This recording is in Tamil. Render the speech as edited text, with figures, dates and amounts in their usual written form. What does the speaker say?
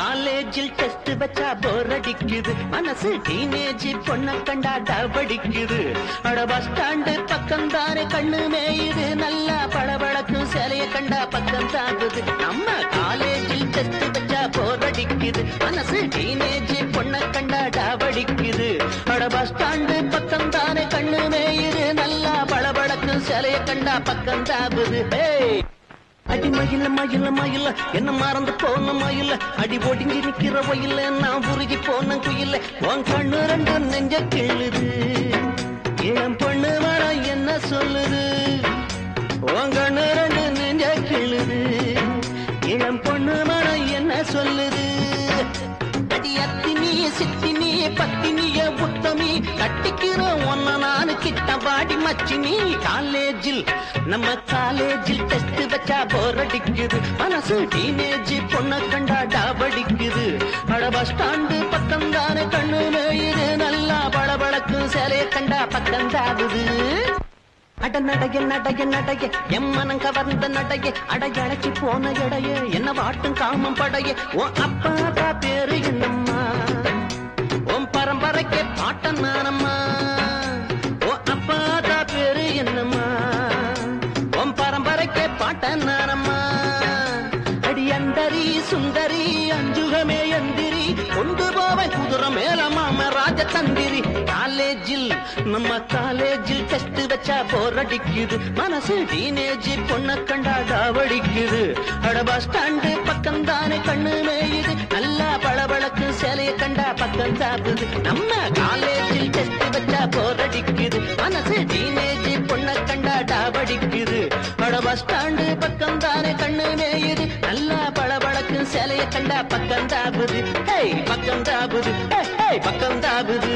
காலேஜில் டெஸ்ட் வச்சா போர் அடிக்குது மனசு டீனேஜ் பொண்ண கண்டா டபடிக்குது அட பஸ் ஸ்டாண்டு பக்கம் தானே கண்ணு மேயுது நல்லா பளபளக்கும் சேலைய கண்டா பக்கம் தாங்குது நம்ம காலேஜில் டெஸ்ட் வச்சா போர் அடிக்குது மனசு டீனேஜ் பொண்ண கண்டா டபடிக்குது அட பஸ் ஸ்டாண்டு பக்கம் தானே கண்ணு மேயுது நல்லா பளபளக்கும் சேலைய கண்டா பக்கம் தாங்குது அடி மயில மயில மயில என்ன மறந்து போன மயில அடி ஒடிஞ்சி நிக்கிற வயல நான் உருகி போன குயில உன் கண்ணு ரெண்டு நெஞ்ச கிள்ளுது என் பொண்ணு வர என்ன சொல்லுது உன் கண்ணு ரெண்டு நெஞ்ச கிள்ளுது என் பொண்ணு வர என்ன சொல்லுது அடி அத்தினிய சித்தினிய பத்தினிய புத்தமி கட்டிக்கிற ஒன்ன நானு கிட்ட பாடி மச்சினி காலேஜில் நம்ம காலேஜில் டெஸ்ட் வச்சா போர் அடிக்குது மனசு டீனேஜ் பொண்ண கண்டா டாபடிக்குது அட பஸ் ஸ்டாண்டு பக்கம் தானே கண்ணு மேயுது நல்லா பளபளக்கு சேலைய கண்டா பக்கம் தாகுது அட நடைய நடைய நடைய எம் மனம் கவர்ந்த நடைய அடையழைச்சி போன எடைய என்ன வாட்டும் காமம் படைய உன் அப்பா பேரு என்னம்மா உன் பரம்பரைக்கு பாட்டன் நானம்மா உன் அப்பா பேரு என்னம்மா உன் பரம்பரைக்கு பாட்டன் நானம்மா அடி அந்தரி சுந்தரி அஞ்சுகமே எந்திரி கொண்டு போவன் குதிரை மேல மாம ராஜ தந்திரி காலேஜில் நம்ம காலேஜில் டெஸ்ட் வச்சா போர் அடிக்குது மனசு டீனேஜ் பொண்ண கண்டா டாவடிக்குது அட பஸ் ஸ்டாண்டு பக்கம் தானே கண்ணு மேயுது நல்லா பளபளக்கு சேலைய கண்டா பக்கம் சாப்புது நம்ம காலேஜில் டெஸ்ட் வச்சா போர் அடிக்குது மனசு டீனேஜ் பொண்ண கண்டா டாவடிக்குது அட பஸ் ஸ்டாண்டு பக்கம் தானே கண்ணு மேயுது நல்லா பளபளக்கு சேலைய கண்டா பக்கம் தாபுது பக்கம் தாபுது பக்கம் தாபுது